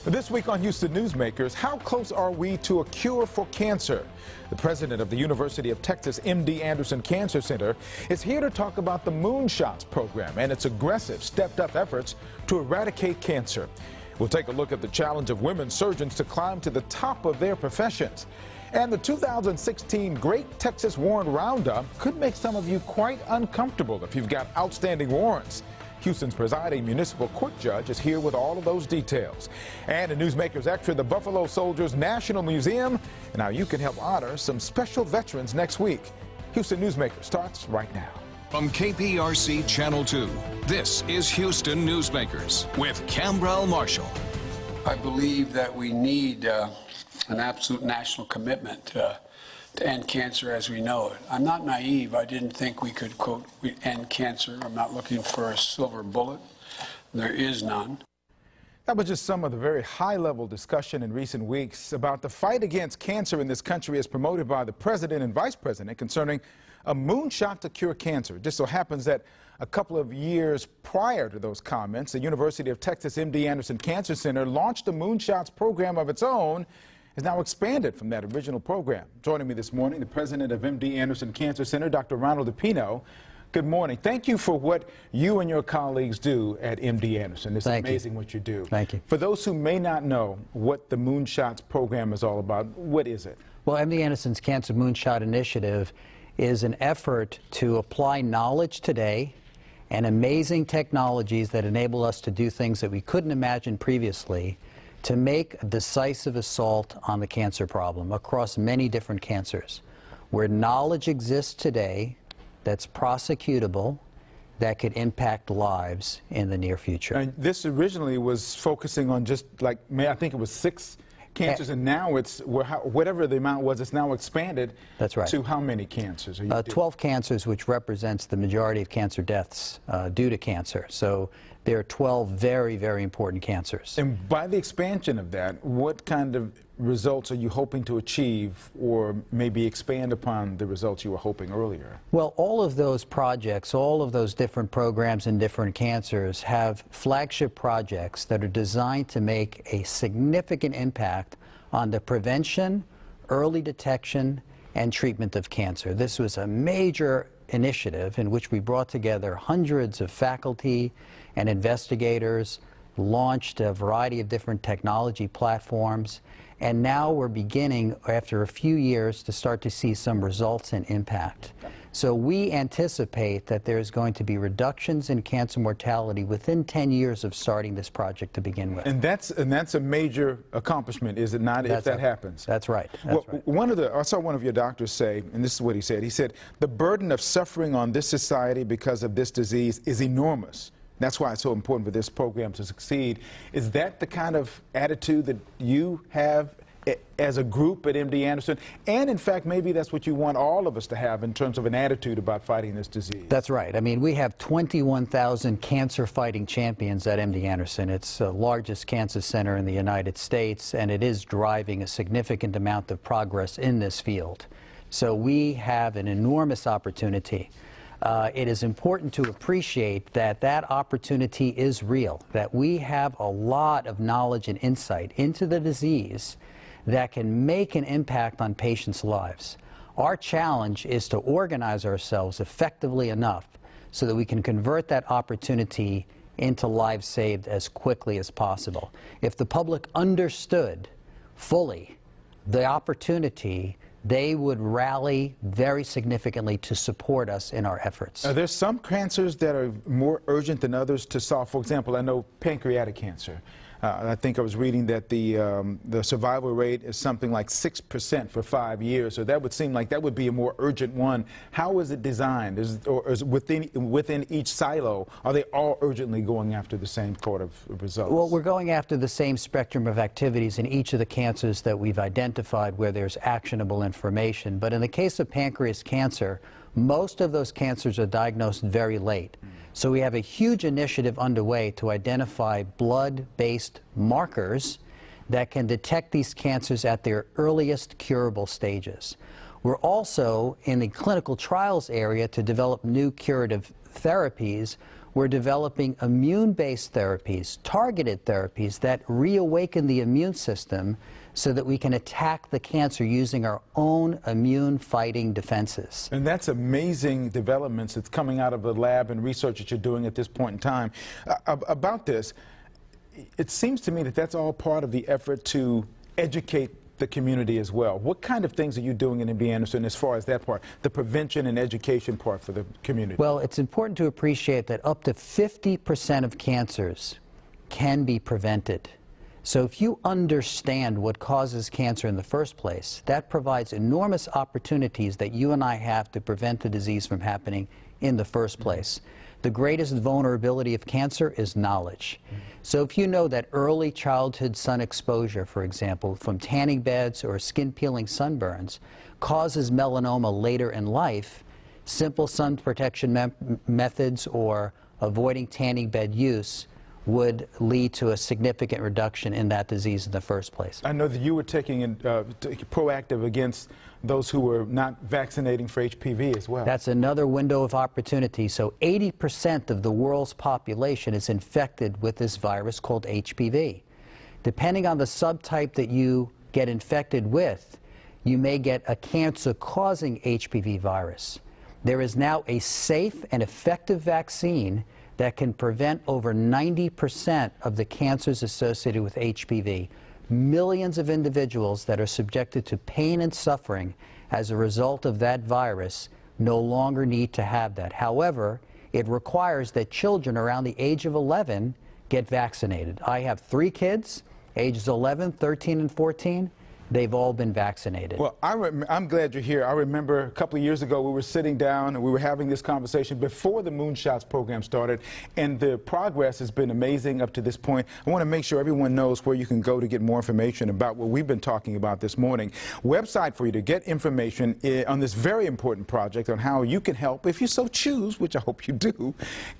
This week on Houston Newsmakers, how close are we to a cure for cancer? The president of the University of Texas MD Anderson Cancer Center is here to talk about the Moonshots program and its aggressive, stepped-up efforts to eradicate cancer. We'll take a look at the challenge of women surgeons to climb to the top of their professions. And the 2016 Great Texas Warrant Roundup could make some of you quite uncomfortable if you've got outstanding warrants. Houston's presiding municipal court judge is here with all of those details. And in Newsmakers Extra, the Buffalo Soldiers National Museum, and how you can help honor some special veterans next week. Houston Newsmakers starts right now. From KPRC Channel 2, this is Houston Newsmakers with Cambrell Marshall. I believe that we need an absolute national commitment to end cancer as we know it. I'm not naive. I didn't think we could, quote, end cancer. I'm not looking for a silver bullet. There is none. That was just some of the very high-level discussion in recent weeks about the fight against cancer in this country as promoted by the president and vice president concerning a moonshot to cure cancer. It just so happens that a couple of years prior to those comments, the University of Texas MD Anderson Cancer Center launched a Moonshots program of its own, has now expanded from that original program. Joining me this morning, the president of MD Anderson Cancer Center, Dr. Ronald DePino. Good morning. Thank you for what you and your colleagues do at MD Anderson. It's amazing what you do. Thank you. For those who may not know what the Moonshots program is all about, what is it? Well, MD Anderson's Cancer Moonshot Initiative is an effort to apply knowledge today and amazing technologies that enable us to do things that we couldn't imagine previously to make a decisive assault on the cancer problem across many different cancers. Where knowledge exists today that's prosecutable, that could impact lives in the near future. And this originally was focusing on just like, I think it was 6 cancers, and now it's, whatever the amount was, it's now expanded. That's right. To how many cancers? 12 cancers, which represents the majority of cancer deaths due to cancer. So there are 12 very, very important cancers. And by the expansion of that, what kind of results are you hoping to achieve, or maybe expand upon the results you were hoping earlier? Well, all of those projects, all of those different programs in different cancers have flagship projects that are designed to make a significant impact on the prevention, early detection, and treatment of cancer. This was a major initiative in which we brought together hundreds of faculty and investigators, launched a variety of different technology platforms, and now we're beginning, after a few years, to start to see some results and impact. So we anticipate that there's going to be reductions in cancer mortality within 10 years of starting this project to begin with. And that's a major accomplishment, is it not, if that happens? That's right. I saw one of your doctors say, and this is what he said, the burden of suffering on this society because of this disease is enormous. That's why it's so important for this program to succeed. Is that the kind of attitude that you have as a group at MD Anderson? And in fact, maybe that's what you want all of us to have in terms of an attitude about fighting this disease. That's right. I mean, we have 21,000 cancer-fighting champions at MD Anderson. It's the largest cancer center in the United States, and it is driving a significant amount of progress in this field. So we have an enormous opportunity. It is important to appreciate that that opportunity is real, that we have a lot of knowledge and insight into the disease that can make an impact on patients' lives. Our challenge is to organize ourselves effectively enough so that we can convert that opportunity into lives saved as quickly as possible. If the public understood fully the opportunity, they would rally very significantly to support us in our efforts. Are there some cancers that are more urgent than others to solve? For example, I know pancreatic cancer. I think I was reading that the survival rate is something like 6% for 5 years, so that would seem like that would be a more urgent one. How is it designed? Or is within each silo, are they all urgently going after the same sort of results? Well, we're going after the same spectrum of activities in each of the cancers that we've identified where there's actionable information. But in the case of pancreas cancer, most of those cancers are diagnosed very late. So we have a huge initiative underway to identify blood-based markers that can detect these cancers at their earliest curable stages. We're also in the clinical trials area to develop new curative therapies we're developing immune-based therapies, targeted therapies that reawaken the immune system so that we can attack the cancer using our own immune-fighting defenses. And that's amazing developments that's coming out of the lab and research that you're doing at this point in time. About this, it seems to me that that's all part of the effort to educate the community as well. What kind of things are you doing in MD Anderson as far as that part, the prevention and education part for the community? Well, it's important to appreciate that up to 50% of cancers can be prevented. So if you understand what causes cancer in the first place, that provides enormous opportunities that you and I have to prevent the disease from happening in the first place. The greatest vulnerability of cancer is knowledge. So if you know that early childhood sun exposure, for example, from tanning beds or skin peeling sunburns, causes melanoma later in life, simple sun protection methods or avoiding tanning bed use would lead to a significant reduction in that disease in the first place. I know that you were taking proactive against those who were not vaccinating for HPV as well. That's another window of opportunity. So 80% of the world's population is infected with this virus called HPV. Depending on the subtype that you get infected with, you may get a cancer-causing HPV virus. There is now a safe and effective vaccine that can prevent over 90% of the cancers associated with HPV. Millions of individuals that are subjected to pain and suffering as a result of that virus no longer need to have that. However, it requires that children around the age of 11 get vaccinated. I have 3 kids, ages 11, 13, and 14. They've all been vaccinated. Well, I'm glad you're here. I remember a couple of years ago we were sitting down and we were having this conversation before the Moonshots program started, and the progress has been amazing up to this point. I want to make sure everyone knows where you can go to get more information about what we've been talking about this morning. Website for you to get information on this very important project on how you can help, if you so choose, which I hope you do,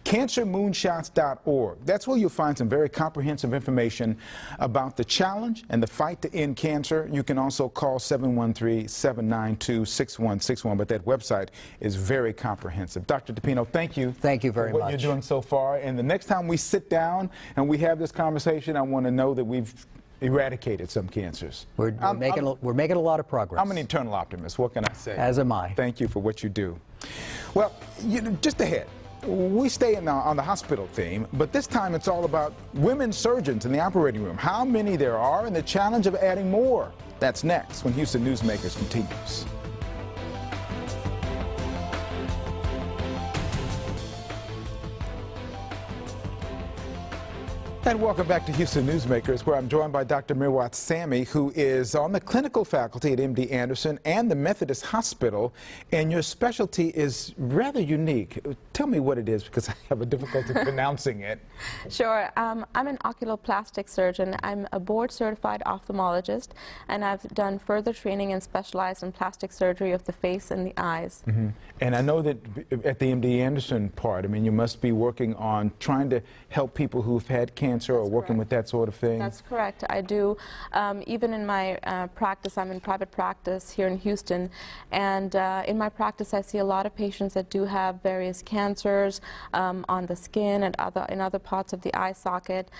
cancermoonshots.org. That's where you'll find some very comprehensive information about the challenge and the fight to end cancer. You can also call 713-792-6161, but that website is very comprehensive. Dr. DePino, thank you. Thank you very for much. what you're doing so far. And the next time we sit down and we have this conversation, I want to know that we've eradicated some cancers. We're making a lot of progress. I'm an eternal optimist. What can I say? As am I. Thank you for what you do. Well, just ahead. We stay on the hospital theme, but this time it's all about women surgeons in the operating room, how many there are, and the challenge of adding more. That's next when Houston Newsmakers continues. And welcome back to Houston Newsmakers, where I'm joined by Dr. Mirwat Sami, who is on the clinical faculty at MD Anderson and the Methodist Hospital, and your specialty is rather unique. Tell me what it is, because I have a difficulty pronouncing it. Sure. I'm an oculoplastic surgeon. I'm a board-certified ophthalmologist, and I've done further training and specialized in plastic surgery of the face and the eyes. Mm-hmm. And I know that at the MD Anderson part, I mean, you must be working on trying to help people who've had cancer or working with that sort of thing. That's correct. I do. Even in my practice, I'm in private practice here in Houston, and in my practice I see a lot of patients that do have various cancers on the skin and in other parts of the eye socket,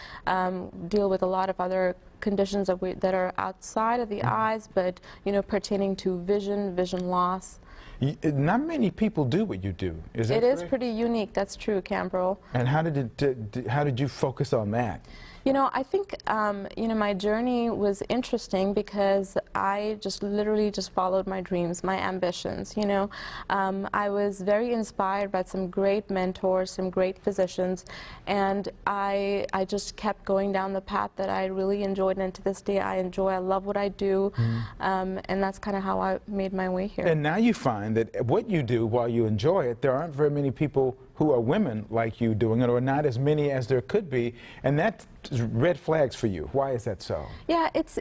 deal with a lot of other conditions that are outside of the eyes, but pertaining to vision loss. Not many people do what you do. Is that correct? It is pretty unique. That's true, Cambrel. And how did you focus on that? I think, my journey was interesting because I literally followed my dreams, my ambitions, I was very inspired by some great mentors, some great physicians, and I just kept going down the path that I really enjoyed, and to this day I love what I do, and that's kind of how I made my way here. And now you find that what you do, while you enjoy it, there aren't very many people who are women like you doing it, or not as many as there could be, and that's red flags for you. Why is that so? Yeah, it's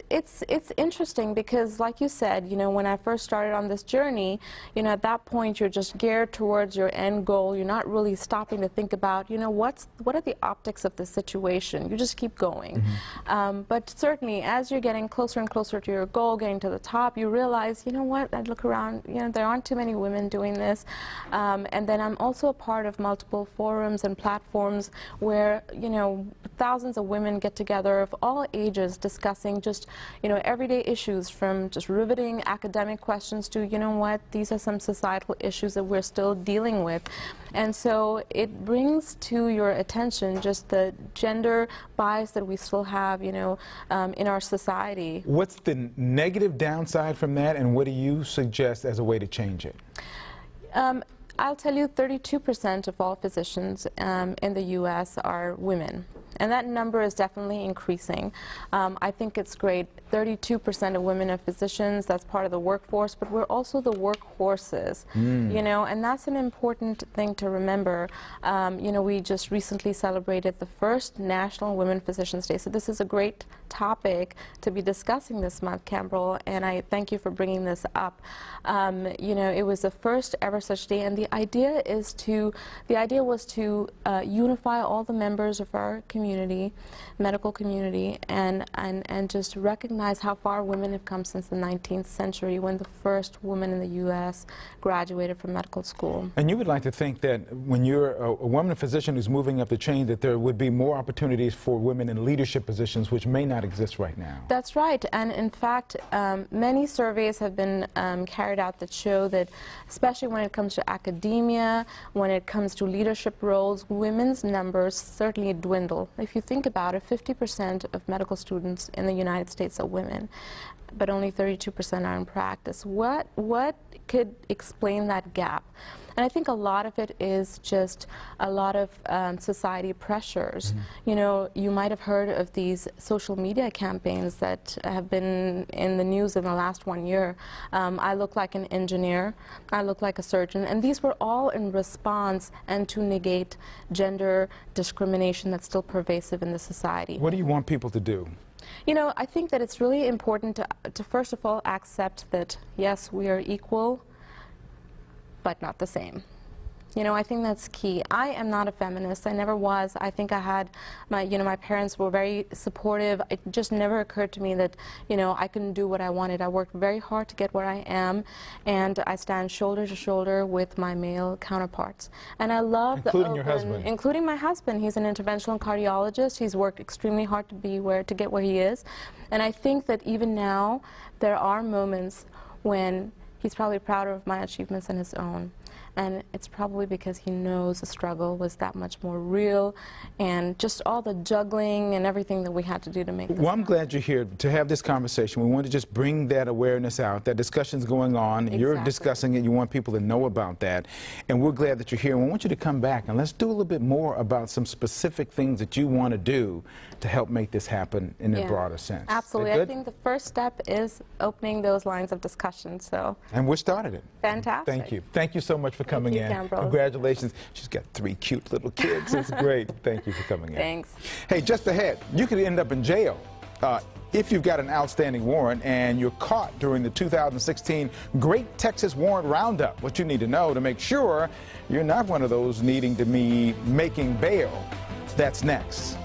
interesting because, like you said, when I first started on this journey, at that point you're just geared towards your end goal. You're not really stopping to think about, what are the optics of the situation. You just keep going. Mm-hmm. But certainly, as you're getting closer and closer to your goal, getting to the top, you realize, what? I look around, there aren't too many women doing this, and then I'm also a part of multiple forums and platforms where, you know, thousands of women get together of all ages discussing just, you know, everyday issues, from just riveting academic questions to, you know what, these are some societal issues that we're still dealing with. And so it brings to your attention just the gender bias that we still have, you know, in our society. What's the negative downside from that, and what do you suggest as a way to change it? I'll tell you, 32% of all physicians in the U.S. are women. And that number is definitely increasing. I think it's great. 32% of women are physicians. That's part of the workforce, but we're also the workhorses, you know, and that's an important thing to remember. You know, we just recently celebrated the first National Women Physicians Day, so this is a great topic to be discussing this month, Campbell, and I thank you for bringing this up. You know, it was the first ever such day, and the idea was to unify all the members of our community, medical community, and just recognize how far women have come since the 19th century, when the first woman in the U.S. graduated from medical school. And you would like to think that when you're a woman physician who's moving up the chain, that there would be more opportunities for women in leadership positions, which may not exist right now. That's right, and in fact, many surveys have been carried out that show that, especially when it comes to academia, when it comes to leadership roles, women's numbers certainly dwindle. If you think about it, 50% of medical students in the United States are women, but only 32% are in practice. What could explain that gap? And I think a lot of it is just a lot of society pressures. You know, you might have heard of these social media campaigns that have been in the news in the last 1 year. I look like an engineer, I look like a surgeon, and these were all in response and to negate gender discrimination that's still pervasive in the society. What do you want people to do? You know, I think that it's really important to first of all accept that, yes, we are equal, but not the same. You know, I think that's key. I am not a feminist. I never was. I think I had my parents were very supportive. It just never occurred to me that, you know, I couldn't do what I wanted. I worked very hard to get where I am, and I stand shoulder to shoulder with my male counterparts. And I love including your husband. Including my husband. He's an interventional cardiologist. He's worked extremely hard to get where he is. And I think that even now, there are moments when he's probably prouder of my achievements than his own. And it's probably because he knows the struggle was that much more real, and just all the juggling and everything that we had to do to make this Well, I'm glad you're here to have this conversation. We want to just bring that awareness out. That discussion's going on. Exactly. You're discussing it. You want people to know about that. And we're glad that you're here. And we want you to come back and let's do a little bit more about some specific things that you want to do to help make this happen in a broader sense. Absolutely. I think the first step is opening those lines of discussion. And we started it. Fantastic. Thank you. Thank you so much for coming in. Ambrose. Congratulations. She's got 3 cute little kids. It's great. Thank you for coming in. Thanks. Hey, just ahead, you could end up in jail if you've got an outstanding warrant and you're caught during the 2016 Great Texas Warrant Roundup. What you need to know to make sure you're not one of those needing to be making bail. That's next.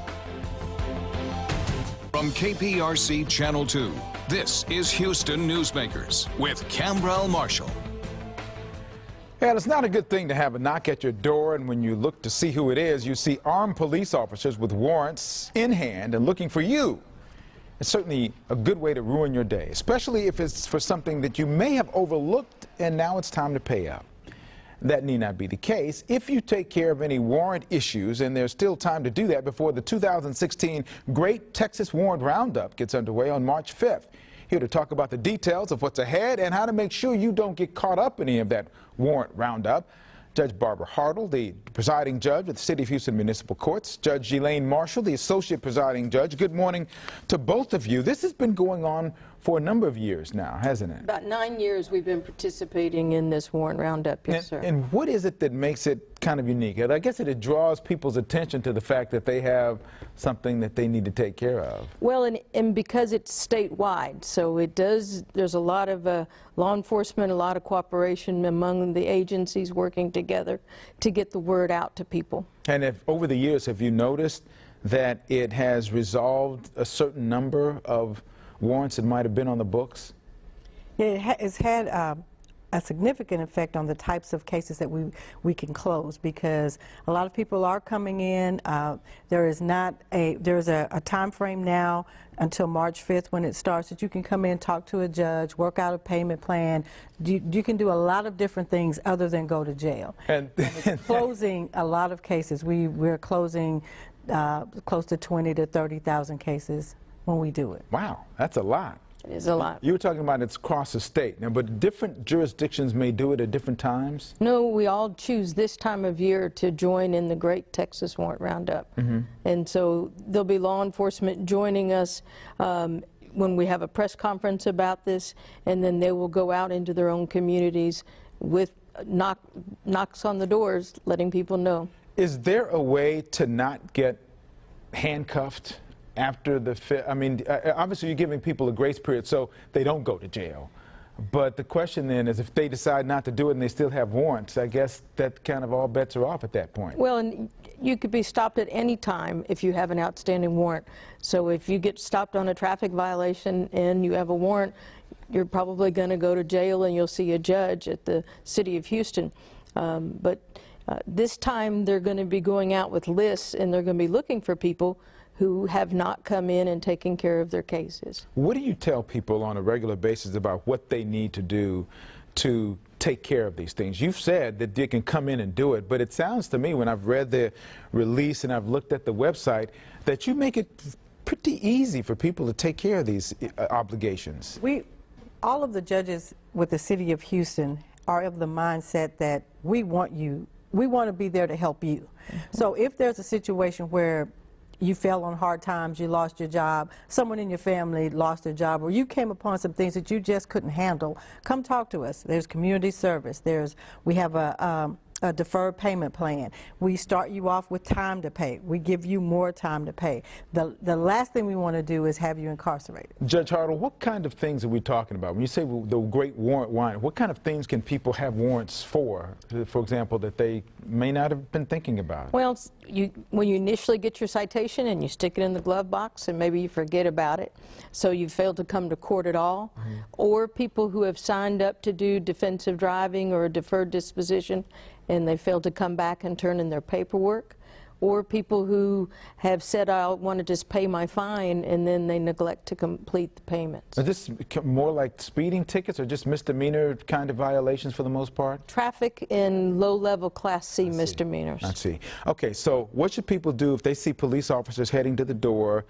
From KPRC Channel 2, this is Houston Newsmakers with Cambrell Marshall. Yeah, it's not a good thing to have a knock at your door, and when you look to see who it is, you see armed police officers with warrants in hand and looking for you. It's certainly a good way to ruin your day, especially if it's for something that you may have overlooked and now it's time to pay up. That need not be the case if you take care of any warrant issues, and there's still time to do that before the 2016 Great Texas Warrant Roundup gets underway on March 5th. Here to talk about the details of what's ahead and how to make sure you don't get caught up in any of that warrant roundup, Judge Barbara Hartle, the presiding judge of the City of Houston Municipal Courts, Judge Elaine Marshall, the associate presiding judge. Good morning to both of you. This has been going on for a number of years now, hasn't it? About 9 years we've been participating in this warrant roundup, yes, sir. And what is it that makes it kind of unique? I guess it draws people's attention to the fact that they have something that they need to take care of. Well, and because it's statewide, so it does, there's a lot of law enforcement, a lot of cooperation among the agencies working together to get the word out to people. And if over the years, have you noticed that it has resolved a certain number of warrants that might have been on the books? It's had a significant effect on the types of cases that we can close, because a lot of people are coming in. There's a time frame now until March 5th when it starts that you can come in, talk to a judge, work out a payment plan. You can do a lot of different things other than go to jail. And it's closing a lot of cases. We're closing close to 20 to 30,000 cases when we do it. Wow, that's a lot. It is a lot. You were talking about it's across the state now, but different jurisdictions may do it at different times? No, we all choose this time of year to join in the Great Texas Warrant Roundup. And so there'll be law enforcement joining us when we have a press conference about this, and then they will go out into their own communities with knocks on the doors, letting people know. Is there a way to not get handcuffed after the I mean, obviously you're giving people a grace period so they don't go to jail. But the question then is, if they decide not to do it and they still have warrants, I guess that kind of all bets are off at that point. Well, and you could be stopped at any time if you have an outstanding warrant. So if you get stopped on a traffic violation and you have a warrant, you're probably going to go to jail and you'll see a judge at the city of Houston. This time they're going to be going out with lists, and they're going to be looking for people who have not come in and taken care of their cases. What do you tell people on a regular basis about what they need to do to take care of these things? You've said that they can come in and do it, but it sounds to me, when I've read the release and I've looked at the website, that you make it pretty easy for people to take care of these obligations. All of the judges with the city of Houston are of the mindset that we want to be there to help you. So if there's a situation where you fell on hard times, you lost your job, someone in your family lost their job, or you came upon some things that you just couldn't handle, come talk to us. There's community service. We have a deferred payment plan. We start you off with time to pay. We give you more time to pay. The last thing we want to do is have you incarcerated. Judge Hartle, what kind of things are we talking about? When you say the great warrant wine, what kind of things can people have warrants for example, that they may not have been thinking about? Well, when you initially get your citation and you stick it in the glove box and maybe you forget about it, so you failed to come to court at all, or people who have signed up to do defensive driving or a deferred disposition and they failed to come back and turn in their paperwork, or people who have said, I want to just pay my fine, and then they neglect to complete the payments. Is this more like speeding tickets or just misdemeanor kind of violations for the most part? Traffic and low-level Class C misdemeanors. I see. Okay, so what should people do if they see police officers heading to the door,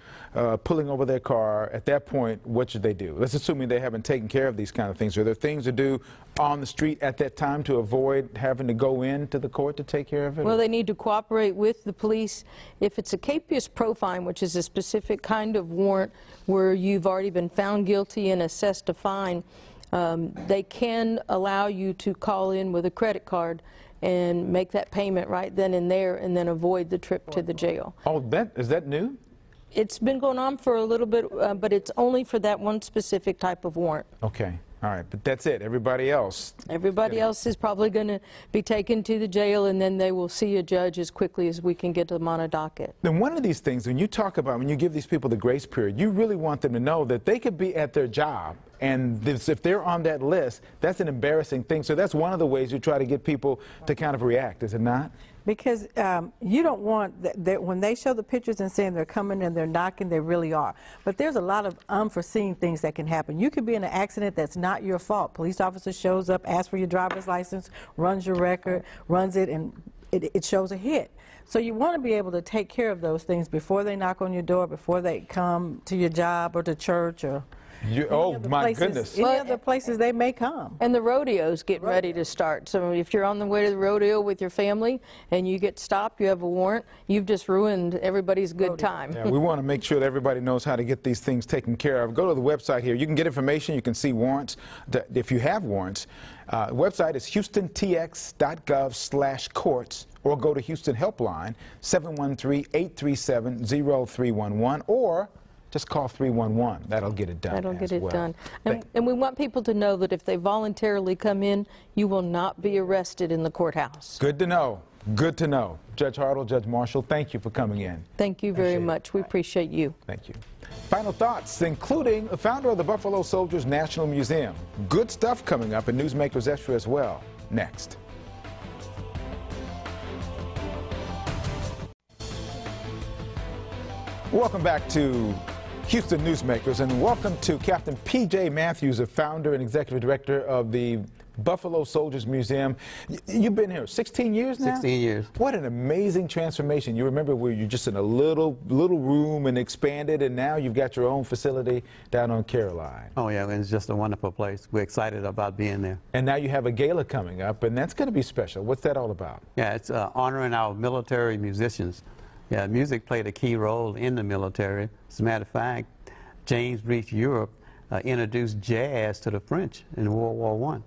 pulling over their car? At that point, what should they do? Let's assume they haven't taken care of these kind of things. Are there things to do on the street at that time to avoid having to go into the court to take care of it? Well, they need to cooperate with the police. If it's a capious profine, which is a specific kind of warrant where you've already been found guilty and assessed a fine, they can allow you to call in with a credit card and make that payment right then and there, and then avoid the trip to the jail. Oh, is that new? It's been going on for a little bit, but it's only for that one specific type of warrant. Okay. All right, but that's it. Everybody else? Everybody else is probably going to be taken to the jail, and then they will see a judge as quickly as we can get them on a docket. Then one of these things, when you talk about, when you give these people the grace period, you really want them to know that they could be at their job, and if they're on that list, that's an embarrassing thing. So that's one of the ways you try to get people to kind of react, is it not? Because you don't want that when they show the pictures and saying they're coming and they're knocking, they really are. But there's a lot of unforeseen things that can happen. You could be in an accident that's not your fault. Police officer shows up, asks for your driver's license, runs your record, runs it, and it shows a hit. So you want to be able to take care of those things before they knock on your door, before they come to your job or to church or oh my goodness. Any other places they may come. And the rodeos get ready to start. So if you're on the way to the rodeo with your family and you get stopped, you have a warrant, you've just ruined everybody's good time. Yeah, we want to make sure that everybody knows how to get these things taken care of. Go to the website here. You can get information. You can see warrants if you have warrants. The website is houstontx.gov/courts, or go to Houston Helpline 713-837-0311, or just call 311. That'll get it done. That'll get it done. And we want people to know that if they voluntarily come in, you will not be arrested in the courthouse. Good to know. Good to know. Judge Hartle, Judge Marshall, thank you for coming in. Thank you very much. We appreciate you. Thank you. Final thoughts, including the founder of the Buffalo Soldiers National Museum. Good stuff coming up in Newsmakers Extra as well. Next. Welcome back to Houston Newsmakers, and welcome to Captain P.J. Matthews, the founder and executive director of the Buffalo Soldiers Museum. You've been here 16 years now? 16 years. What an amazing transformation. You remember where you're just in a little room and expanded, and now you've got your own facility down on Caroline. Oh yeah, it's just a wonderful place. We're excited about being there. And now you have a gala coming up, and that's going to be special. What's that all about? Yeah, it's honoring our military musicians. Yeah, music played a key role in the military. As a matter of fact, James reached Europe, introduced jazz to the French in World War I.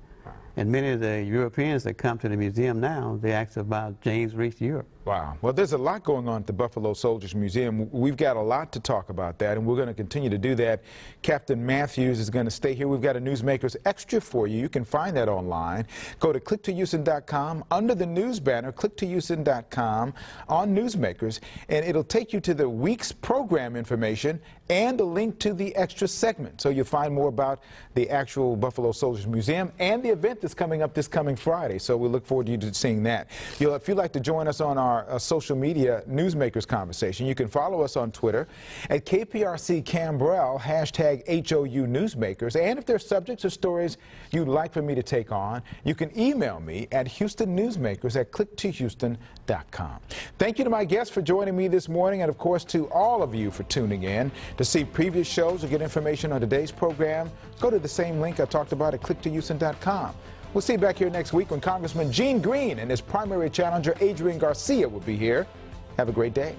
And many of the Europeans that come to the museum now, they ask about James reached Europe. Wow. Well, there's a lot going on at the Buffalo Soldiers Museum. We've got a lot to talk about that, and we're going to continue to do that. Captain Matthews is going to stay here. We've got a Newsmakers Extra for you. You can find that online. Go to clicktohouston.com. Under the news banner, clicktohouston.com on Newsmakers, and it'll take you to the week's program information and a link to the extra segment. So you'll find more about the actual Buffalo Soldiers Museum and the event that's coming up this coming Friday. So we look forward to you seeing that. If you'd like to join us on our social media Newsmakers conversation, you can follow us on Twitter at KPRC Cambrell, hashtag HOU Newsmakers. And if there's subjects or stories you'd like for me to take on, you can email me at HoustonNewsmakers@clicktohouston.com. Thank you to my guests for joining me this morning, and of course to all of you for tuning in. To see previous shows or get information on today's program, go to the same link I talked about at clicktohouston.com. We'll see you back here next week when Congressman Gene Green and his primary challenger Adrian Garcia will be here. Have a great day.